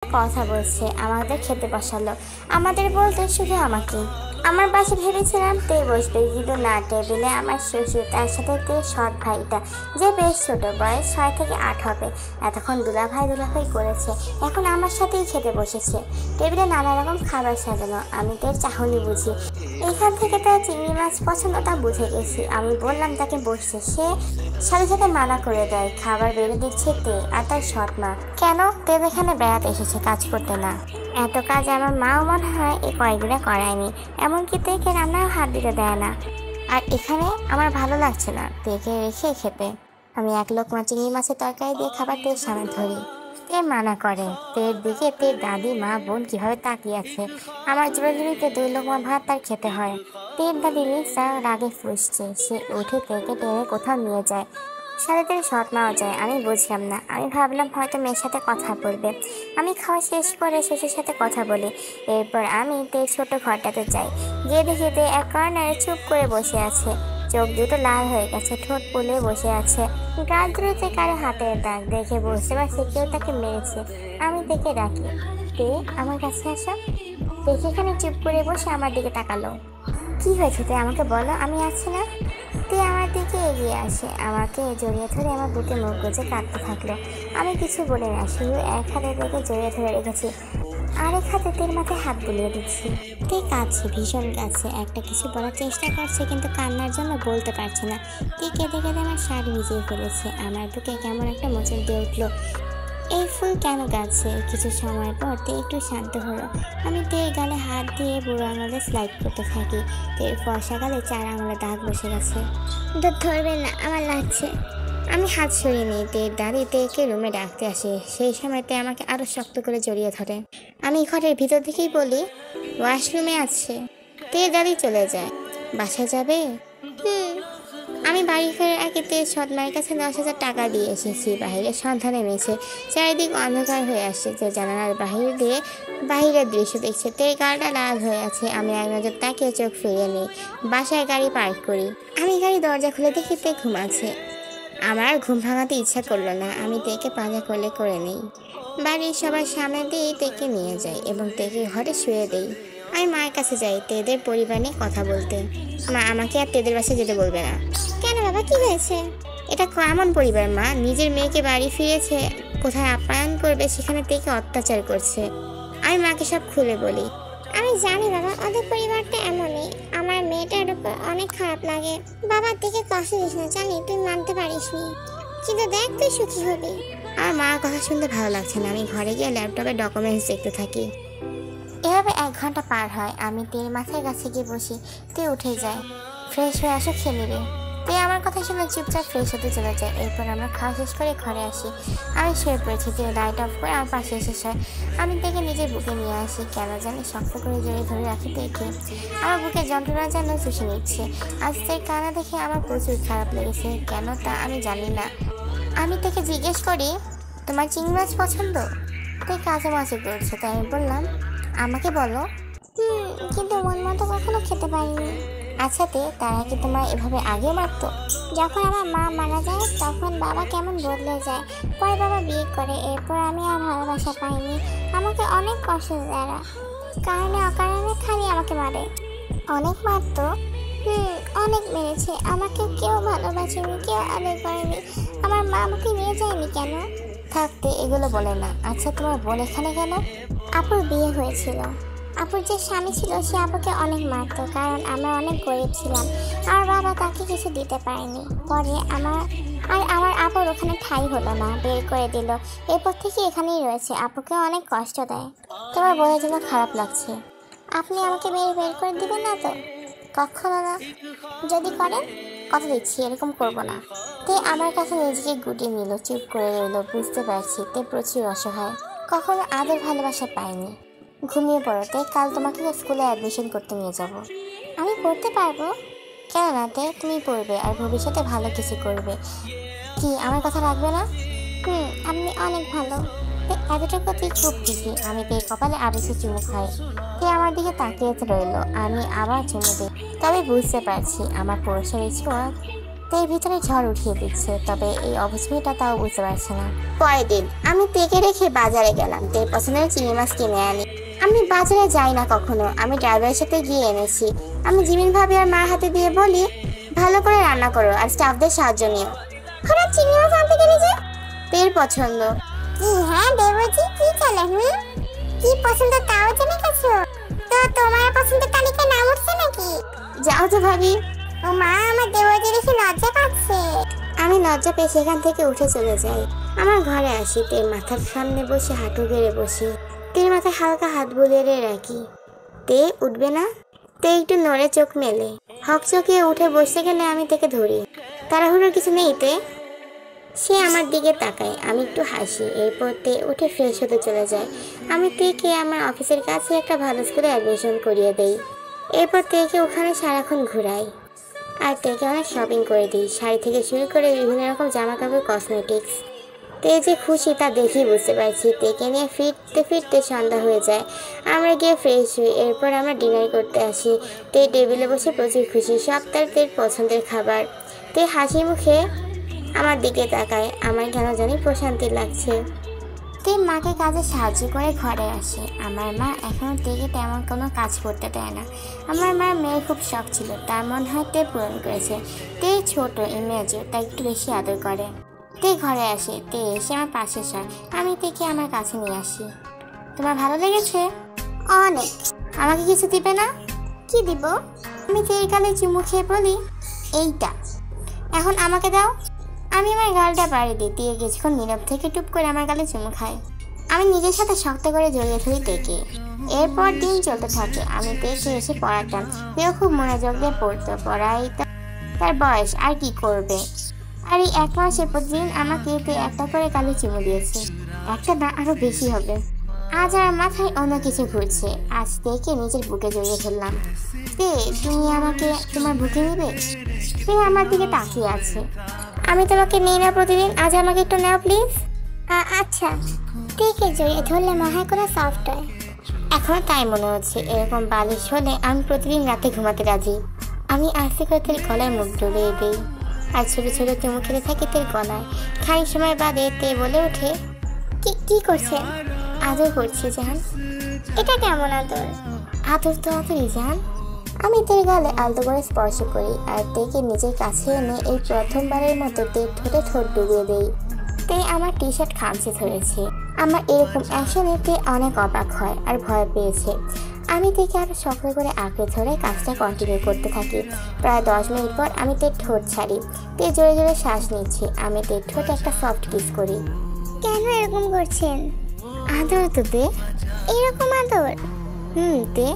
কথা বলছে, আমাদের খেতে বসালো। আমাদের বলতে শুধু আমাকে। আমার পাশে ভেবেছিলাম তে বসবে, কিন্তু না, টেবিলে আমার শ্বশুর, তার সাথে তে সৎ ভাইটা, যে বেশ ছোট, বয়স 6 থেকে 8 হবে। এতক্ষণ দুলাভাই করেছে, এখন আমার সাথেই খেতে বসেছে। টেবিলে নানা রকম খাবার সাজানো। আমি তের চাহনি বুঝি, এখান থেকে তার চিংড়ি মাছ পছন্দ তা বুঝে গেছি। আমি বললাম তাকে বসতে, সে সাথে সাথে মানা করে দেয়। খাবার বেড়ে দিচ্ছে তে আর তার সৎ মা। কেন? তে এখানে বেড়াতে এসেছে, কাজ করতে না। এত কাজ আমার মাও মনে হয় এই কয়েকদিনে করায়নি। এমনকি তেকে রান্নাও হাত দিতে দেয় না। আর এখানে আমার ভালো লাগছে না তেকে রেখে খেতে। আমি এক লোকমা চিংড়ি মাছের তরকারি দিয়ে খাবার তের সামনে ধরি। তে মানা করে। তের দিকে তের দাদি, মা, বোন কিভাবে তাকিয়ে আছে। আমার জোরাজুরিতে 2 লোকমা ভাত তার খেতে হয়। তের দাদি লিসা রাগে ফুঁসছে। সে উঠে তেকে টেনে কোথাও নিয়ে যায়। সাথে তের সৎ মাও যায়। আমি বুঝলাম না। আমি ভাবলাম হয়তো মেয়ের সাথে কথা বলবে। আমি খাওয়া শেষ করে শ্বশুরের সাথে কথা বলি। এরপর আমি তের ছোট ঘরটাতে যাই। গিয়ে দেখি তে এক কর্নারে চুপ করে বসে আছে। চোখ দুটো লাল হয়ে গেছে, ঠোঁট ফুলে বসে আছে। গা দুটোতে কারো হাতের দাগ। দেখে বুঝতে পারছি কেউ তাকে মেরেছে। আমি তেকে ডাকি, তে আমার কাছে আসো। তে সেখানে চুপ করে বসে আমার দিকে তাকালো। কি হয়েছে তে, আমাকে বলো, আমি আছি না। তে আমার দিকে এগিয়ে আসে, আমাকে জড়িয়ে ধরে আমার বুকে মুখ গুজে কাঁদতে থাকলো। আমি কিছু বলি না, শুধু এক হাতে তেকে জড়িয়ে ধরে রেখেছি, আরেক হাতে তের মাথায় হাত বুলিয়ে দিচ্ছি। তে কাঁদছে, ভীষণ কাঁদছে। একটা কিছু বলার চেষ্টা করছে, কিন্তু কান্নার জন্য বলতে পারছে না। তে কেঁদে কেঁদে আমার শার্ট ভিজিয়ে ফেলেছে। আমার বুকে কেমন একটা মোচড় দিয়ে উঠলো। এই ফুল কেন গাছে? কিছু সময় পর তে একটু শান্ত হলো। আমি তের গালে হাত দিয়ে বুড়ো আঙুলে স্লাইড করতে থাকি। তের ফর্সা গালে 4 আঙুলে দাগ বসে গেছে। ধরবেন না, আমার লাগছে। আমি হাত সরিয়ে নিই। তের দাদি তেকে রুমে ডাকতে আসে। সেই সময় তে আমাকে আরো শক্ত করে জড়িয়ে ধরে। আমি ঘরের ভিতর থেকেই বলি, ওয়াশরুমে আছে। তের দাদি চলে যায়। বাসা যাবে? আমি বাড়ি ফেরার আগে তের সৎ মায়ের কাছে 10,000 টাকা দিয়ে এসেছি। বাহিরে সন্ধ্যা নেমেছে, চারিদিক অন্ধকার হয়ে আসছে। যে জানালার বাহির দিয়ে বাহিরের দৃশ্য দেখছে। তের গাড়িটা লাল হয়ে আছে। আমি এক নজর তাকিয়ে চোখ ফিরিয়ে নিই। বাসায় গাড়ি পার্ক করি। আমি গাড়ি দরজা খুলে দেখি তে ঘুমাচ্ছে। আমার ঘুম ভাঙাতে ইচ্ছা করলো না। আমি তেকে পাজা কোলে করে নিই। বাড়ির সবার সামনে দিয়ে তেকে নিয়ে যাই এবং তেকে ঘরে শুয়ে দেই। আমি মায়ের কাছে যাই তেদের পরিবার নিয়ে কথা বলতে। মা আমাকে আর তেদের বাসায় যেতে বলবে না। কেন বাবা, কি হয়েছে? এটা কেমন পরিবার মা? নিজের মেয়েকে বাড়ি ফিরেছে, কোথায় আপ্যায়ন করবে, সেখানে তেকে অত্যাচার করছে। আমি মাকে সব খুলে বলি। আমি জানি বাবা, ওদের পরিবারটা এমনই। আমার মেয়েটার উপর অনেক খারাপ লাগে। বাবার দিকে কষ্ট দিস না, জানি তুই মানতে পারিসনি, কিন্তু দেখ তুই সুখী হবি। আমার মার কথা শুনতে ভালো লাগছে না। আমি ঘরে গিয়ে ল্যাপটপে ডকুমেন্টস দেখতে থাকি। এভাবে 1 ঘন্টা পার হয়। আমি তের মাথায় কাছে গিয়ে বসি। তে উঠে যায়। ফ্রেশ হয়ে আসো, খেয়ে নিবে। তে আমার কথা শুনে চুপচাপ ফ্রেশ হতে চলে যায়। এরপর আমরা খাওয়া শেষ করে ঘরে আসি। আমি শুয়ে পড়েছি। তে লাইট অফ করে আমার পাশে এসে শোয়। আমি তেকে নিজের বুকে নিয়ে আসি। কেন জানি শক্ত করে জড়িয়ে ধরে রাখি তেকে। আমার বুকে যন্ত্রণা যেন চুষে নিচ্ছে। আজ তের কান্না দেখে আমার প্রচুর খারাপ লেগেছে। কেন তা আমি জানি না। আমি তেকে জিজ্ঞেস করি, তোমার চিংড়ি মাছ পছন্দ? তে কাছে মাছে করছে। তাই আমি বললাম, আমাকে বলো। কিন্তু মন মতো কখনো খেতে পারিনি। আচ্ছা তে, তারা কি তোমার এভাবে আগেও মারতো? যখন আমার মা মারা যায় তখন বাবা কেমন বদলে যায়। পরে বাবা বিয়ে করে। এরপর আমি আর ভালোবাসা পাইনি। আমাকে অনেক কষ্ট দেয় তারা। কারণে অকারণে খালি আমাকে মারে। অনেক মারতো? অনেক মেরেছে। আমাকে কেউ ভালোবাসেনি, কেউ আদর করেনি। আমার মা আমাকে নিয়ে যায়নি কেন? থাকতে এগুলো বলে না। আচ্ছা, তোমার বোন এখানে কেন? আপুর বিয়ে হয়েছিল। আপুর যে স্বামী ছিল সে আপুকে অনেক মারতো, কারণ আমরা অনেক গরিব ছিলাম। আমার বাবা তাকে কিছু দিতে পারেনি। পরে আমার আপুর ওখানে ঠাঁই হলো না, বের করে দিল। এরপর থেকে এখানেই রয়েছে। আপুকে অনেক কষ্ট দেয়। তোমার বোনের জন্য খারাপ লাগছে। আপনি আমাকে মেরে বের করে দিবেন না তো? কখনো না। যদি করেন, কথা দিচ্ছি এরকম করব না। তে আমার কাছে নিজেকে গুটিয়ে নিল, চুপ করে রইল। বুঝতে পারছি তে প্রচুর অসহায়, কখনো আদর ভালোবাসা পায়নি। ঘুমিয়ে পড়ো তে, কাল তোমাকে স্কুলে অ্যাডমিশন করতে নিয়ে যাব। আমি পড়তে পারবো? কেন না তে, তুমি পড়বে আর ভবিষ্যতে ভালো কিছু করবে। কি আমার কথা রাখবে না? আপনি অনেক ভালো। এতটুকু তুই খুব খুশি। আমি তে কপালে আবেশে চুমু খাই। তে আমার দিকে তাকিয়ে রইল। আমি আবার চুমু দিই। তবে বুঝতে পারছি আমার পুরুষের ছোঁয়া তের ভিতরে ঝড় উঠিয়ে দিচ্ছে, তবে এই অবস্থা তাও বুঝতে পারছে না। পরের দিন আমি তেকে রেখে বাজারে গেলাম তের পছন্দের চিংড়ি মাছ কিনে আনি। আমি বাজারে যাই না কখনো, আমি ড্রাইভারের সাথে গিয়ে এনেছি। আমি জিমিন ভাবি আর মার হাতে দিয়ে বলি, ভালো করে রান্না করো আর স্টাফদের সাহায্য নিও। হঠাৎ চিংড়ি মাছ আনতে গেলে যে? তের পছন্দ। কি? হ্যাঁ দেবজি, কি চলে? কি পছন্দ তাও জেনে গেছো? তো তোমার পছন্দের তালিকায় নাম উঠছে নাকি? যাও তো ভাবি। ও মা, আমার দেবজি দেখে লজ্জা পাচ্ছে। আমি লজ্জা পেয়ে সেখান থেকে উঠে চলে যাই। আমার ঘরে আসি, তের মাথার সামনে বসে হাঁটু গেড়ে বসি। তের মাথায় হালকা হাত বুলিয়ে রাখি। তে উঠবে না। তে একটু নড়ে চোখ মেলে, হকচকিয়ে উঠে বসতে গেলে আমি তেকে ধরি। তাড়াহুড়োর কিছু নেই তে। সে আমার দিকে তাকায়, আমি একটু হাসি। এরপর তে উঠে ফ্রেশ হতে চলে যায়। আমি তেকে আমার অফিসের কাছে একটা ভালো স্কুলে অ্যাডমিশন করিয়ে দেই। এরপর তেকে ওখানে সারাক্ষণ ঘুরাই আর তেকে অনেক শপিং করে দিই, শাড়ি থেকে শুরু করে বিভিন্ন রকম জামা কাপড়, কসমেটিক্স। তে যে খুশি তা দেখেই বুঝতে পারছি। তেকে নিয়ে ফিরতে ফিরতে সন্ধ্যা হয়ে যায়। আমরা গিয়ে ফ্রেশ হই, এরপর আমরা ডিনার করতে আসি। তে টেবিলে বসে প্রচুর খুশি, সব তার তের পছন্দের খাবার। তে হাসি মুখে আমার দিকে তাকায়, আমার কেন জানি প্রশান্তি লাগছে। তে মাকে কাজে সাহায্য করে ঘরে আসে। আমার মা এখনো তেকে তেমন কোনো কাজ করতে দেয় না। আমার মার মেয়ের খুব শখ ছিল, তার মনে হয় তে পূরণ করেছে। তে ছোট, ইমেজিওর, তাই একটু বেশি আদর করে। তে ঘরে আসে, তে এসে আমার পাশে শয়। আমি তেকে আমার কাছে নিয়ে আসি। তোমার ভালো লেগেছে? অনেক। আমাকে কিছু দিবে না? কি দিব? আমি তের গালে চুমু খেয়ে বলি, এইটা। এখন আমাকে দাও। আমি আমার গালটা বাড়ি দিই। দিয়ে কিছুক্ষণ নীরব থেকে টুপ করে আমার গালে চুমু খাই। আমি নিজের সাথে শক্ত করে জড়িয়ে ধরি তেকে। এরপর দিন চলতে থাকে। আমি তেকে এসে পড়াতাম, তেও খুব মনোযোগ দিয়ে পড়তো। পড়াই তার বয়স, আর কি করবে। আর এই 1 মাসে প্রতিদিন আমাকে তে একটা করে গালে চুমু দিয়েছে। একটা না, আরো বেশি হবে। আজ আমার মাথায় অন্য কিছু ঘুরছে। আজ তেকে নিজের বুকে জড়িয়ে ফেললাম। তে, তুমি আমাকে তোমার বুকে নেবে? সে আমার দিকে তাকিয়ে আছে। আমি তোমাকে নেই না প্রতিদিন, আজ আমাকে একটু নাও প্লিজ। আচ্ছা। তেকে জড়িয়ে ধরলে মনে হয় কোনো সফট হয়। এখনো তাই মনে হচ্ছে। এরকম বালিশ হলে আমি প্রতিদিন রাতে ঘুমাতে রাজি। আমি আস্তে করে তের গলায় মুখ ডুবিয়ে দিই আর ছোট ছোট চুমু খেতে থাকি তের গলায়। খানিক সময় বাদে তে বলে ওঠে, কি করছেন? আদর করছি জান। এটা কেমন আদর? আদর তো আদরই জান। আমি তের গালে আলতো করে স্পর্শ করি আর তেকে নিজের কাছে এনে এই প্রথমবারের মতো তের ঠোঁটে ঠোঁট ডুবিয়ে দেই। তে আমার টি শার্ট খামচে ধরেছে। আমার এরকম অ্যাকশনে তে অনেক অবাক হয় আর ভয় পেয়েছে। আমি তেকে আরো শক্ত করে আঁকড়ে ধরে কাজটা কন্টিনিউ করতে থাকি। প্রায় 10 মিনিট পর আমি তের ঠোঁট ছাড়ি। তে জোরে জোরে শ্বাস নিচ্ছে। আমি তের ঠোঁটে একটা সফট কিস করি। কেন এরকম করছেন? আদর তো তে। এরকম আদর? তে